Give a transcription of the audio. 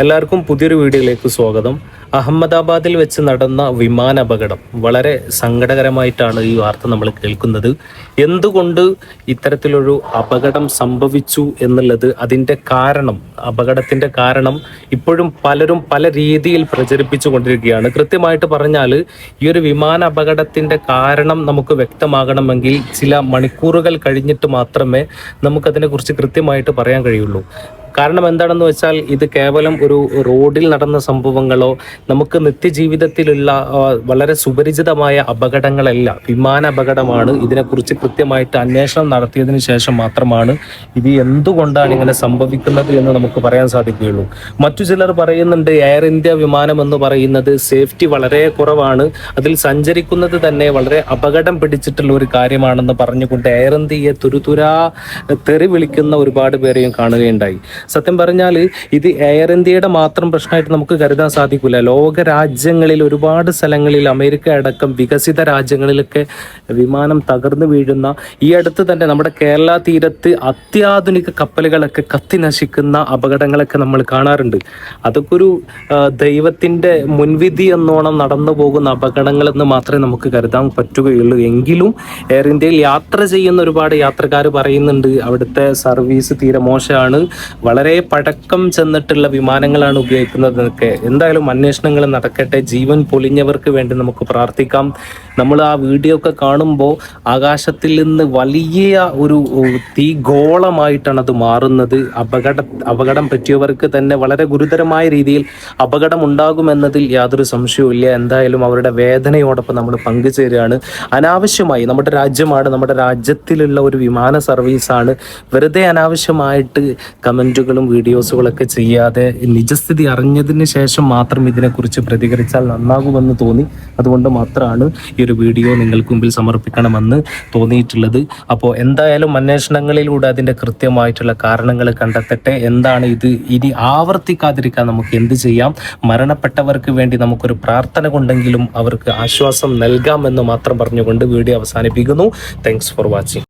എല്ലാവർക്കും പുതിയൊരു വീഡിയോയിലേക്ക് സ്വാഗതം. അഹമ്മദാബാദിൽ വെച്ച് നടന്ന വിമാന അപകടം വളരെ സങ്കടകരമായിട്ടാണ് ഈ വാർത്ത നമ്മൾ കേൾക്കുന്നത്. എന്തുകൊണ്ട് ഇത്തരത്തിലൊരു അപകടം സംഭവിച്ചു എന്നുള്ളത്, അപകടത്തിന്റെ കാരണം ഇപ്പോഴും പലരും പല രീതിയിൽ പ്രചരിപ്പിച്ചു കൊണ്ടിരിക്കുകയാണ്. കൃത്യമായിട്ട് പറഞ്ഞാൽ ഈ ഒരു വിമാന അപകടത്തിന്റെ കാരണം നമുക്ക് വ്യക്തമാകണമെങ്കിൽ ചില മണിക്കൂറുകൾ കഴിഞ്ഞിട്ട് മാത്രമേ നമുക്കതിനെക്കുറിച്ച് കൃത്യമായിട്ട് പറയാൻ കഴിയുള്ളൂ. കാരണം എന്താണെന്ന് വെച്ചാൽ ഇത് കേവലം ഒരു റോഡിൽ നടന്ന സംഭവങ്ങളോ നമുക്ക് നിത്യജീവിതത്തിലുള്ള വളരെ സുപരിചിതമായ അപകടങ്ങളല്ല. വിമാന അപകടമാണ്. ഇതിനെക്കുറിച്ച് കൃത്യമായിട്ട് അന്വേഷണം നടത്തിയതിനു ശേഷം മാത്രമാണ് ഇത് എന്തുകൊണ്ടാണ് ഇങ്ങനെ സംഭവിക്കുന്നത് എന്ന് നമുക്ക് പറയാൻ സാധിക്കുകയുള്ളൂ. മറ്റു ചിലർ പറയുന്നുണ്ട് എയർ ഇന്ത്യ വിമാനം എന്ന് പറയുന്നത് സേഫ്റ്റി വളരെ കുറവാണ്, അതിൽ സഞ്ചരിക്കുന്നത് തന്നെ വളരെ അപകടം പിടിച്ചിട്ടുള്ള ഒരു കാര്യമാണെന്ന് പറഞ്ഞുകൊണ്ട് എയർ ഇന്ത്യയെ തുരുതുരാ തെറി വിളിക്കുന്ന ഒരുപാട് പേരെയും കാണുകയുണ്ടായി. സത്യം പറഞ്ഞാൽ ഇത് എയർ ഇന്ത്യയുടെ മാത്രം പ്രശ്നമായിട്ട് നമുക്ക് കരുതാൻ സാധിക്കില്ല. ലോക രാജ്യങ്ങളിൽ ഒരുപാട് സ്ഥലങ്ങളിൽ, അമേരിക്ക അടക്കം വികസിത രാജ്യങ്ങളിലൊക്കെ വിമാനം തകർന്നു വീഴുന്ന, ഈ അടുത്ത് തന്നെ നമ്മുടെ കേരള തീരത്ത് അത്യാധുനിക കപ്പലുകളൊക്കെ കത്തി നശിക്കുന്ന അപകടങ്ങളൊക്കെ നമ്മൾ കാണാറുണ്ട്. അതൊക്കെ ഒരു ദൈവത്തിൻ്റെ മുൻവിധി എന്നോണം നടന്നു പോകുന്ന അപകടങ്ങളെന്ന് മാത്രമേ നമുക്ക് കരുതാൻ പറ്റുകയുള്ളൂ. എങ്കിലും എയർ ഇന്ത്യയിൽ യാത്ര ചെയ്യുന്ന ഒരുപാട് യാത്രക്കാർ പറയുന്നുണ്ട് അവിടുത്തെ സർവീസ് തീരെ മോശമാണ്, വളരെ പഴക്കം ചെന്നിട്ടുള്ള വിമാനങ്ങളാണ് ഉപയോഗിക്കുന്നതൊക്കെ. എന്തായാലും അന്വേഷണങ്ങൾ നടക്കട്ടെ. ജീവൻ പൊലിഞ്ഞവർക്ക് വേണ്ടി നമുക്ക് പ്രാർത്ഥിക്കാം. നമ്മൾ ആ വീഡിയോ ഒക്കെ കാണുമ്പോൾ ആകാശത്തിൽ നിന്ന് വലിയ ഒരു തീഗോളമായിട്ടാണ് അത് മാറുന്നത്. അപകടം പറ്റിയവർക്ക് തന്നെ വളരെ ഗുരുതരമായ രീതിയിൽ അപകടം ഉണ്ടാകുമെന്നതിൽ യാതൊരു സംശയവും ഇല്ല. എന്തായാലും അവരുടെ വേദനയോടൊപ്പം നമ്മൾ പങ്കുചേരുകയാണ്. അനാവശ്യമായി, നമ്മുടെ രാജ്യമാണ്, നമ്മുടെ രാജ്യത്തിലുള്ള ഒരു വിമാന സർവീസാണ്, വെറുതെ അനാവശ്യമായിട്ട് കമൻറ്റുകളും വീഡിയോസുകളൊക്കെ ചെയ്യാതെ നിജസ്ഥിതി അറിഞ്ഞതിന് ശേഷം മാത്രം ഇതിനെക്കുറിച്ച് പ്രതികരിച്ചാൽ നന്നാകുമെന്ന് തോന്നി. അതുകൊണ്ട് മാത്രമാണ് ഈ ഒരു വീഡിയോ നിങ്ങൾക്ക് മുമ്പിൽ സമർപ്പിക്കണമെന്ന് തോന്നിയിട്ടുള്ളത്. അപ്പോൾ എന്തായാലും അന്വേഷണങ്ങളിലൂടെ അതിൻ്റെ കൃത്യമായിട്ടുള്ള കാരണങ്ങൾ കണ്ടെത്തട്ടെ. എന്താണ് ഇത്, ഇനി ആവർത്തിക്കാതിരിക്കാൻ നമുക്ക് എന്ത് ചെയ്യാം? മരണപ്പെട്ടവർക്ക് വേണ്ടി നമുക്കൊരു പ്രാർത്ഥന കൊണ്ടെങ്കിലും അവർക്ക് ആശ്വാസം നൽകാമെന്ന് മാത്രം പറഞ്ഞുകൊണ്ട് വീഡിയോ അവസാനിപ്പിക്കുന്നു. Thanks for watching.